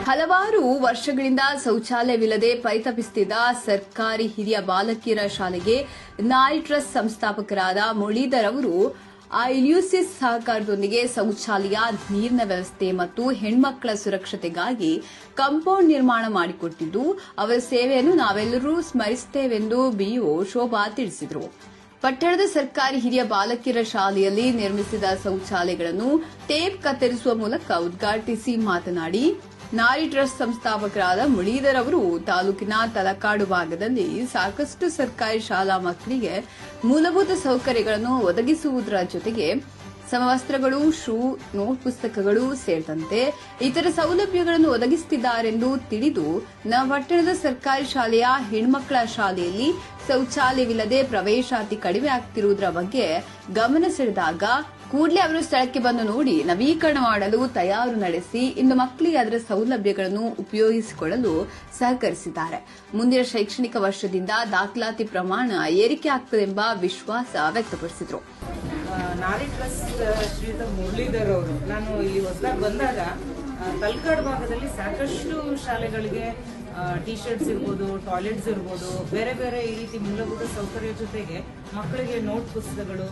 ಹಲವಾರು ವರ್ಷಗಳಿಂದ ಶೌಚಾಲಯವಿಲ್ಲದೆ ಪರಿತಪಿಸುತ್ತಿದ್ದ ಸರ್ಕಾರಿ ಹಿರಿಯ ಬಾಲಕಿಯರ ಶಾಲೆಗೆ ನಾರಿ ಟ್ರಸ್ಟ್ ಸಂಸ್ಥಾಪಕರಾದ ಮುರಳೀಧರ್ ಅವರು ಇಲ್ಯೂಸಿಸ್ ಸಹಕಾರದೊಂದಿಗೆ ಶೌಚಾಲಯ, ನೀರಿನ ವ್ಯವಸ್ಥೆ ಮತ್ತು ಹೆಣ್ಮಕ್ಕಳ ಸುರಕ್ಷತೆಗಾಗಿ ಕಾಂಪೌಂಡ್ ನಿರ್ಮಾಣ ಮಾಡಿಕೊಟ್ಟಿದ್ದು, ಅವರ ಸೇವೆಯನ್ನು ನಾವೆಲ್ಲರೂ ಸ್ಮರಿಸುತ್ತೇವೆಂದು ಬಿಇಒ ಶೋಭಾ ತಿಳಿಸಿದರು. ಪಟ್ಟಣದ ಸರ್ಕಾರಿ ಹಿರಿಯ ಬಾಲಕಿಯರ ಶಾಲೆಯಲ್ಲಿ ನಿರ್ಮಿಸಿದ ಶೌಚಾಲಯಗಳನ್ನು ಟೇಪ್ ಕತ್ತರಿಸುವ ಮೂಲಕ ಉದ್ಘಾಟಿಸಿ ಮಾತನಾಡಿ, ನಾರಿ ಟ್ರಸ್ಟ್ ಸಂಸ್ಥಾಪಕರಾದ ಮುರಳೀಧರ್ ಅವರು ತಾಲೂಕಿನ ತಲಕಾಡು ಭಾಗದಲ್ಲಿ ಸಾಕಷ್ಟು ಸರ್ಕಾರಿ ಶಾಲಾ ಮಕ್ಕಳಿಗೆ ಮೂಲಭೂತ ಸೌಕರ್ಯಗಳನ್ನು ಒದಗಿಸುವುದರ ಜೊತೆಗೆ ಸಮವಸ್ತ್ರಗಳು, ಶೂ, ನೋಟ್ ಪುಸ್ತಕಗಳು ಸೇರಿದಂತೆ ಇತರ ಸೌಲಭ್ಯಗಳನ್ನು ಒದಗಿಸುತ್ತಿದ್ದಾರೆಂದು ತಿಳಿದು ನಮ್ಮ ಪಟ್ಟಣದ ಸರ್ಕಾರಿ ಶಾಲೆಯ ಹೆಣ್ಮಕ್ಕಳ ಶಾಲೆಯಲ್ಲಿ ಶೌಚಾಲಯವಿಲ್ಲದೆ ಪ್ರವೇಶಾತಿ ಕಡಿಮೆ ಆಗ್ತಿರುವುದರ ಬಗ್ಗೆ ಗಮನ ಸೆಳೆದಾಗ ಕೂಡಲೇ ಅವರು ಸ್ಥಳಕ್ಕೆ ಬಂದು ನೋಡಿ ನವೀಕರಣ ಮಾಡಲು ತಯಾರು ನಡೆಸಿ ಇಂದು ಮಕ್ಕಳಿಗೆ ಅದರ ಸೌಲಭ್ಯಗಳನ್ನು ಉಪಯೋಗಿಸಿಕೊಳ್ಳಲು ಸಹಕರಿಸಿದ್ದಾರೆ. ಮುಂದಿನ ಶೈಕ್ಷಣಿಕ ವರ್ಷದಿಂದ ದಾಖಲಾತಿ ಪ್ರಮಾಣ ಏರಿಕೆ ಆಗ್ತದೆಂಬ ವಿಶ್ವಾಸ ವ್ಯಕ್ತಪಡಿಸಿದರು. ನಾರಿ ಟ್ರಸ್ಟ್ ಶ್ರೀಯುತ ಮುರಳೀಧರ್ ಅವರು, ನಾನು ಇಲ್ಲಿ ಹೊಸದಾಗಿ ಬಂದಾಗ ತಲಕಾಡು ಭಾಗದಲ್ಲಿ ಸಾಕಷ್ಟು ಶಾಲೆಗಳಿಗೆ ಟಿ ಶರ್ಟ್ಸ್ ಇರ್ಬೋದು, ಟಾಯ್ಲೆಟ್ಸ್ ಇರ್ಬೋದು, ಬೇರೆ ಬೇರೆ ಈ ರೀತಿ ಮೂಲಭೂತ ಸೌಕರ್ಯ ಜೊತೆಗೆ ಮಕ್ಕಳಿಗೆ ನೋಟ್ ಪುಸ್ತಕಗಳು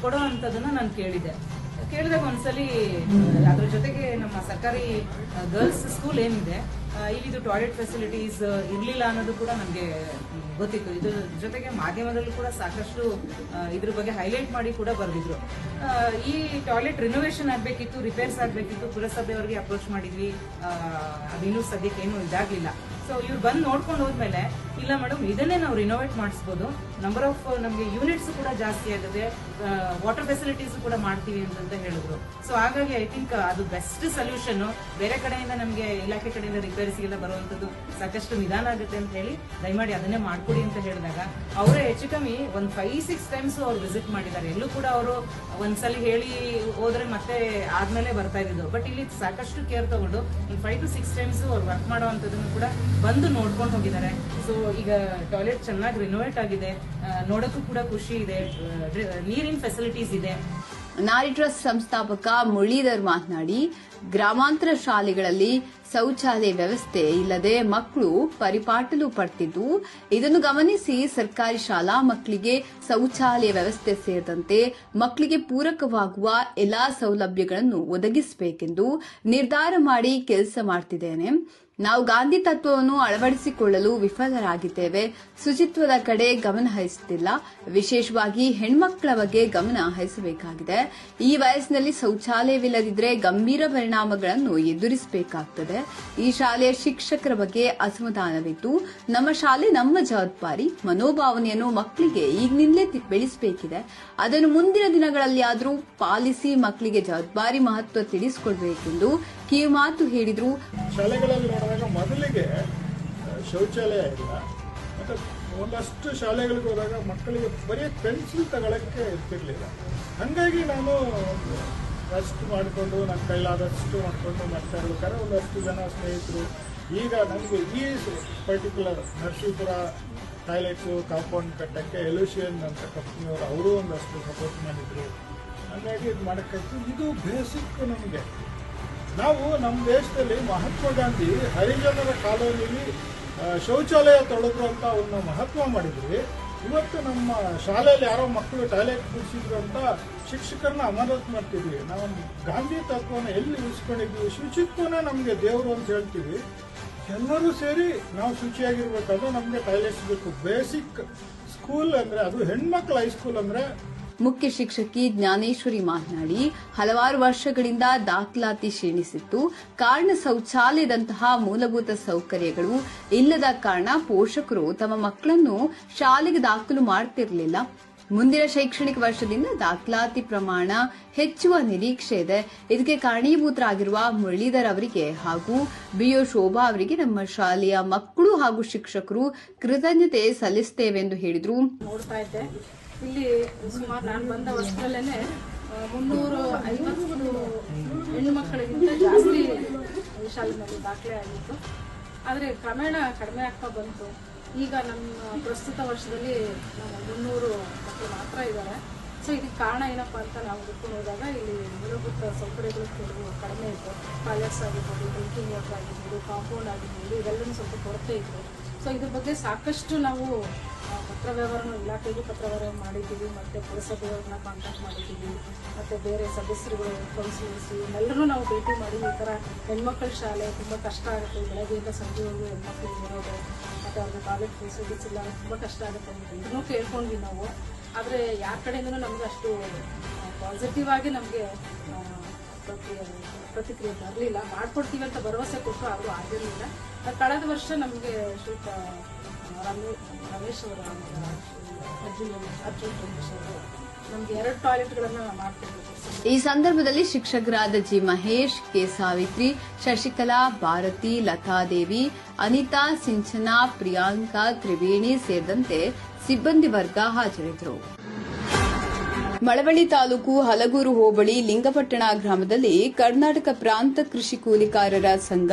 ಕೊಡೋ ಅಂಥದ್ದನ್ನ ನಾನು ಕೇಳಿದಾಗ ಒಂದ್ಸಲಿ ಅದ್ರ ಜೊತೆಗೆ ನಮ್ಮ ಸರ್ಕಾರಿ ಗರ್ಲ್ಸ್ ಸ್ಕೂಲ್ ಏನಿದೆ ಇಲ್ಲಿದು ಟಾಯ್ಲೆಟ್ ಫೆಸಿಲಿಟೀಸ್ ಇರಲಿಲ್ಲ ಅನ್ನೋದು ಕೂಡ ನನಗೆ ಗೊತ್ತಿತ್ತು. ಇದ್ರ ಜೊತೆಗೆ ಮಾಧ್ಯಮದಲ್ಲೂ ಕೂಡ ಸಾಕಷ್ಟು ಇದ್ರ ಬಗ್ಗೆ ಹೈಲೈಟ್ ಮಾಡಿ ಕೂಡ ಬರೆದಿದ್ರು. ಈ ಟಾಯ್ಲೆಟ್ ರಿನೋವೇಷನ್ ಆಗಬೇಕಿತ್ತು, ರಿಪೇರ್ಸ್ ಆಗಬೇಕಿತ್ತು, ಪುರಸಭೆಯವರಿಗೆ ಅಪ್ರೋಚ್ ಮಾಡಿದ್ವಿ. ಅದಿನ್ನೂ ಸದ್ಯಕ್ಕೆ ಏನು ಇದಾಗಲಿಲ್ಲ. ಸೊ ಇವ್ರು ಬಂದು ನೋಡ್ಕೊಂಡು ಹೋದ್ಮೇಲೆ, ಇಲ್ಲ ಮೇಡಮ್ ಇದನ್ನೇ ನಾವು ರಿನೋವೇಟ್ ಮಾಡಿಸ್ಬೋದು, ನಂಬರ್ ಆಫ್ ನಮಗೆ ಯೂನಿಟ್ಸ್ ಕೂಡ ಜಾಸ್ತಿ ಆಗುತ್ತೆ, ವಾಟರ್ ಫೆಸಿಲಿಟೀಸ್ ಕೂಡ ಮಾಡ್ತೀವಿ ಅಂತ ಹೇಳಿದ್ರು. ಸೊ ಹಾಗಾಗಿ ಐ ಥಿಂಕ್ ಅದು ಬೆಸ್ಟ್ ಸೊಲ್ಯೂಷನ್. ಬೇರೆ ಕಡೆಯಿಂದ ನಮಗೆ ಇಲಾಖೆ ಕಡೆಯಿಂದ ರಿಪೇರಿಸ್ಗೆಲ್ಲ ಬರುವಂತದ್ದು ಸಾಕಷ್ಟು ನಿಧಾನ ಆಗುತ್ತೆ ಅಂತ ಹೇಳಿ ದಯಮಾಡಿ ಅದನ್ನೇ ಮಾಡ್ಕೊಡಿ ಅಂತ ಹೇಳಿದಾಗ ಅವರೇ ಹೆಚ್ಚು ಕಮ್ಮಿ ಒಂದು 5-6 ಟೈಮ್ಸ್ ಅವ್ರು ವಿಸಿಟ್ ಮಾಡಿದ್ದಾರೆ. ಎಲ್ಲೂ ಕೂಡ ಅವರು ಒಂದ್ಸಲಿ ಹೇಳಿ ಹೋದ್ರೆ ಮತ್ತೆ ಆದ್ಮೇಲೆ ಬರ್ತಾ ಇದ್ದು. ಬಟ್ ಇಲ್ಲಿ ಸಾಕಷ್ಟು ಕೇರ್ ತಗೊಂಡು 5 to 6 ಟೈಮ್ಸ್ ಅವ್ರು ವರ್ಕ್ ಮಾಡುವಂತದನ್ನು ಕೂಡ ಬಂದು ನೋಡ್ಕೊಂಡು ಹೋಗಿದ್ದಾರೆ. ಸೊ ಈಗ ಟಾಯ್ಲೆಟ್ ಚೆನ್ನಾಗಿ ರಿನೋವೇಟ್ ಆಗಿದೆ, ನೋಡಕ್ಕೂ ಕೂಡ ಖುಷಿ ಇದೆ, ನೀರಿನ ಫೆಸಿಲಿಟೀಸ್ ಇದೆ. ನಾರಿ ಟ್ರಸ್ಟ್ ಸಂಸ್ಥಾಪಕ ಮುರಳೀಧರ್ ಮಾತನಾಡಿ, ಗ್ರಾಮಾಂತರ ಶಾಲೆಗಳಲ್ಲಿ ಶೌಚಾಲಯ ವ್ಯವಸ್ಥೆ ಇಲ್ಲದೆ ಮಕ್ಕಳು ಪರಿಪಾಟಲು ಪಡ್ತಿದ್ದು, ಇದನ್ನು ಗಮನಿಸಿ ಸರ್ಕಾರಿ ಶಾಲಾ ಮಕ್ಕಳಿಗೆ ಶೌಚಾಲಯ ವ್ಯವಸ್ಥೆ ಸೇರಿದಂತೆ ಮಕ್ಕಳಿಗೆ ಪೂರಕವಾಗುವ ಎಲ್ಲಾ ಸೌಲಭ್ಯಗಳನ್ನು ಒದಗಿಸಬೇಕೆಂದು ನಿರ್ಧಾರ ಮಾಡಿ ಕೆಲಸ ಮಾಡ್ತಿದ್ದೇನೆ. ನಾವು ಗಾಂಧಿ ತತ್ವವನ್ನು ಅಳವಡಿಸಿಕೊಳ್ಳಲು ವಿಫಲರಾಗಿದ್ದೇವೆ. ಶುಚಿತ್ವದ ಕಡೆ ಗಮನ ಹರಿಸುತ್ತಿಲ್ಲ. ವಿಶೇಷವಾಗಿ ಹೆಣ್ಮಕ್ಕಳ ಬಗ್ಗೆ ಗಮನ ಹರಿಸಬೇಕಾಗಿದೆ. ಈ ವಯಸ್ಸಿನಲ್ಲಿ ಶೌಚಾಲಯವಿಲ್ಲದಿದ್ದರೆ ಗಂಭೀರ ಪರಿಣಾಮಗಳನ್ನು ಎದುರಿಸಬೇಕಾಗುತ್ತದೆ. ಈ ಶಾಲೆಯ ಶಿಕ್ಷಕರ ಬಗ್ಗೆ ಅಸಮಾಧಾನವಿದ್ದು, ನಮ್ಮ ಶಾಲೆ ನಮ್ಮ ಜವಾಬ್ದಾರಿ ಮನೋಭಾವನೆಯನ್ನು ಮಕ್ಕಳಿಗೆ ಈಗಿನಿಂದಲೇ ಬೆಳೆಸಬೇಕಿದೆ. ಅದನ್ನು ಮುಂದಿನ ದಿನಗಳಲ್ಲಿ ಆದರೂ ಪಾಲಿಸಿ ಮಕ್ಕಳಿಗೆ ಜವಾಬ್ದಾರಿ ಮಹತ್ವ ತಿಳಿಸಿಕೊಡಬೇಕೆಂದು ಕಿವಿಮಾತು ಹೇಳಿದರು. ಶಾಲೆಗಳಲ್ಲಿ ನೋಡಿದಾಗ ಮೊದಲಿಗೆ ಶೌಚಾಲಯ ಇಲ್ಲ, ಮತ್ತೆ ಒಂದಷ್ಟು ಶಾಲೆಗಳಿಗೆ ಹೋದಾಗ ಮಕ್ಕಳಿಗೆ ಬರೀ ಪೆನ್ಸಿಲ್ ತಗೊಳಕ್ಕೆ ಇರ್ತಿರ್ಲಿಲ್ಲ. ಹಾಗಾಗಿ ನಾನು ರೆಸ್ಟ್ ಮಾಡಿಕೊಂಡು ನನ್ನ ಕೈಲಾದಷ್ಟು ಮಾಡಿಕೊಂಡು ಮಾಡ್ತಾ ಇರ್ಬೇಕಾದ್ರೆ ಒಂದಷ್ಟು ಜನ ಸ್ನೇಹಿತರು ಈಗ ನನಗೆ ಈ ಪರ್ಟಿಕ್ಯುಲರ್ ನರಸೀಪುರ ಟಾಯ್ಲೆಟ್ಸು ಕಾಂಪೌಂಡ್ ಕಟ್ಟಕ್ಕೆ ಎಲ್ಯೂಷಿಯನ್ ಅಂತ ಕಂಪ್ನಿಯವರು ಅವರು ಒಂದಷ್ಟು ಸಪೋರ್ಟ್ ಮಾಡಿದ್ರು. ಹಾಗಾಗಿ ಇದು ಮಾಡೋಕ್ಕಾಯ್ತು. ಇದು ಬೇಸಿಕ್ ನಮಗೆ. ನಾವು ನಮ್ಮ ದೇಶದಲ್ಲಿ ಮಹಾತ್ಮ ಗಾಂಧಿ ಹರಿಜನರ ಕಾಲೋನಿಯಲ್ಲಿ ಶೌಚಾಲಯ ತೊಳೆದ್ರು ಅಂತ ಅವನ್ನ ಮಹತ್ವ ಮಾಡಿದ್ವಿ. ಇವತ್ತು ನಮ್ಮ ಶಾಲೆಯಲ್ಲಿ ಯಾರೋ ಮಕ್ಕಳು ಟಾಯ್ಲೆಟ್ ಬಿಡಿಸಿದ್ರು ಅಂತ ಶಿಕ್ಷಕರನ್ನ ಅಮಾನತ್ ಮಾಡ್ತಿದ್ವಿ. ನಾವು ಗಾಂಧಿ ತತ್ವನ ಎಲ್ಲಿ ಉಳಿಸ್ಕೊಂಡಿದ್ವಿ? ಶುಚಿತ್ವನೇ ನಮಗೆ ದೇವರು ಅಂತ ಹೇಳ್ತೀವಿ. ಎಲ್ಲರೂ ಸೇರಿ ನಾವು ಶುಚಿಯಾಗಿರ್ಬೇಕಾದ್ರೆ ನಮಗೆ ಟಾಯ್ಲೆಟ್ಸ್ ಬೇಕು. ಬೇಸಿಕ್ ಸ್ಕೂಲ್ ಅಂದ್ರೆ ಅದು ಹೆಣ್ಮಕ್ಳ ಹೈಸ್ಕೂಲ್ ಅಂದ್ರೆ. ಮುಖ್ಯ ಶಿಕ್ಷಕಿ ಜ್ಞಾನೇಶ್ವರಿ ಮಾತನಾಡಿ, ಹಲವಾರು ವರ್ಷಗಳಿಂದ ದಾಖಲಾತಿ ಕ್ಷೀಣಿಸಿತ್ತು. ಕಾರಣ ಶೌಚಾಲಯದಂತಹ ಮೂಲಭೂತ ಸೌಕರ್ಯಗಳು ಇಲ್ಲದ ಕಾರಣ ಪೋಷಕರು ತಮ್ಮ ಮಕ್ಕಳನ್ನು ಶಾಲೆಗೆ ದಾಖಲು ಮಾಡುತ್ತಿರಲಿಲ್ಲ. ಮುಂದಿನ ಶೈಕ್ಷಣಿಕ ವರ್ಷದಿಂದ ದಾಖಲಾತಿ ಪ್ರಮಾಣ ಹೆಚ್ಚುವ ನಿರೀಕ್ಷೆ ಇದೆ. ಇದಕ್ಕೆ ಕಾರಣೀಭೂತರಾಗಿರುವ ಮುರಳೀಧರ್ ಅವರಿಗೆ ಹಾಗೂ ಬಿಇಒ ಶೋಭಾ ಅವರಿಗೆ ನಮ್ಮ ಶಾಲೆಯ ಮಕ್ಕಳು ಹಾಗೂ ಶಿಕ್ಷಕರು ಕೃತಜ್ಞತೆ ಸಲ್ಲಿಸುತ್ತೇವೆಂದು ಹೇಳಿದರು. ಇಲ್ಲಿ ಸುಮಾರು ನಾನು ಬಂದ ವರ್ಷದಲ್ಲೇನೆ 350 ಹೆಣ್ಣು ಮಕ್ಕಳಿಗಿಂತ ಜಾಸ್ತಿ ಶಾಲೆಯಲ್ಲಿ ದಾಖಲೆ ಆಗಿತ್ತು. ಆದರೆ ಕ್ರಮೇಣ ಕಡಿಮೆ ಆಗ್ತಾ ಬಂತು. ಈಗ ನಮ್ಮ ಪ್ರಸ್ತುತ ವರ್ಷದಲ್ಲಿ 300 ಮಕ್ಕಳು ಮಾತ್ರ ಇದ್ದಾರೆ. ಸೊ ಇದಕ್ಕೆ ಕಾರಣ ಏನಪ್ಪಾ ಅಂತ ನಾವು ಹುಡ್ಕೊಂಡು ಹೋದಾಗ ಇಲ್ಲಿ ಮೂಲಭೂತ ಸೌಕರ್ಯಗಳು ಕೆಲವು ಕಡಿಮೆ ಇತ್ತು. ಟಾಯ್ಲೆಟ್ಸ್ ಆಗಿರ್ಬೋದು, ಡ್ರಿಂಕಿಂಗ್ ವಾಟರ್ ಆಗಿರ್ಬೋದು, ಕಾಂಪೌಂಡ್ ಆಗಿರ್ಬೋದು, ಇವೆಲ್ಲವೂ ಸ್ವಲ್ಪ ಕೊರತೆ ಇತ್ತು. ಸೊ ಇದ್ರ ಬಗ್ಗೆ ಸಾಕಷ್ಟು ನಾವು ಪತ್ರ ವ್ಯವಹಾರ ಇಲಾಖೆಗೂ ಪತ್ರ ವ್ಯವಹಾರ ಮಾಡಿದ್ದೀವಿ, ಮತ್ತು ಪುರಸಭೆಯವ್ರನ್ನ ಕಾಂಟ್ಯಾಕ್ಟ್ ಮಾಡಿದ್ದೀವಿ, ಮತ್ತು ಬೇರೆ ಸದಸ್ಯರುಗಳು, ಕೌನ್ಸಿಲರ್ಸ್ ಇವನ್ನೆಲ್ಲರೂ ನಾವು ಭೇಟಿ ಮಾಡಿ ಈ ಥರ ಹೆಣ್ಮಕ್ಳ ಶಾಲೆ ತುಂಬ ಕಷ್ಟ ಆಗುತ್ತೆ, ಬೆಳಗ್ಗೆಯಿಂದ ಸಂಜೆವರೆಗೂ ಹೆಣ್ಮಕ್ಳು ಇರೋದು, ಮತ್ತು ಅವ್ರಿಗೆ ಟಾಯ್ಲೆಟ್ ಫೆಸಿಲಿಟೀಸ್ ಇಲ್ಲ, ತುಂಬ ಕಷ್ಟ ಆಗುತ್ತೆ ಅಂತ ಇದನ್ನೂ ಕೇಳ್ಕೊಂಡ್ವಿ ನಾವು. ಆದರೆ ಯಾರ ಕಡೆಯಿಂದನೂ ನಮಗೆ ಅಷ್ಟು ಪಾಸಿಟಿವ್ ಆಗಿ ನಮಗೆ ಪ್ರತಿಕ್ರಿಯೆ ಬರಲಿಲ್ಲ. ಮಾಡ್ಕೊಡ್ತೀವಿ ಅಂತ ಭರವಸೆ ಕೊಟ್ಟು ಆದರೂ ಆಗಿರಲಿಲ್ಲ. ಕಳೆದ ವರ್ಷ ನಮಗೆ ಶ್ರೀಯುತ ರಮೇಶ್ ಅವರ ಅರ್ಜುನ್ ರಮೇಶ್ ಅವರು ನಮ್ಗೆ 2 ಟಾಯ್ಲೆಟ್ಗಳನ್ನ ಮಾಡ್ಕೊಡ್ಬೇಕು. ಈ ಸಂದರ್ಭದಲ್ಲಿ ಶಿಕ್ಷಕರಾದ ಜಿ ಮಹೇಶ್, ಕೆ ಸಾವಿತ್ರಿ, ಶಶಿಕಲಾ, ಭಾರತಿ, ಲತಾದೇವಿ, ಅನಿತಾ, ಸಿಂಚನಾ, ಪ್ರಿಯಾಂಕಾ, ತ್ರಿವೇಣಿ ಸೇರಿದಂತೆ ಸಿಬ್ಬಂದಿ ವರ್ಗ ಹಾಜರಿದ್ದರು. ಮಳವಳ್ಳಿ ತಾಲೂಕು ಹಲಗೂರು ಹೋಬಳಿ ಲಿಂಗಪಟ್ಟಣ ಗ್ರಾಮದಲ್ಲಿ ಕರ್ನಾಟಕ ಪ್ರಾಂತ ಕೃಷಿ ಕೂಲಿಕಾರರ ಸಂಘ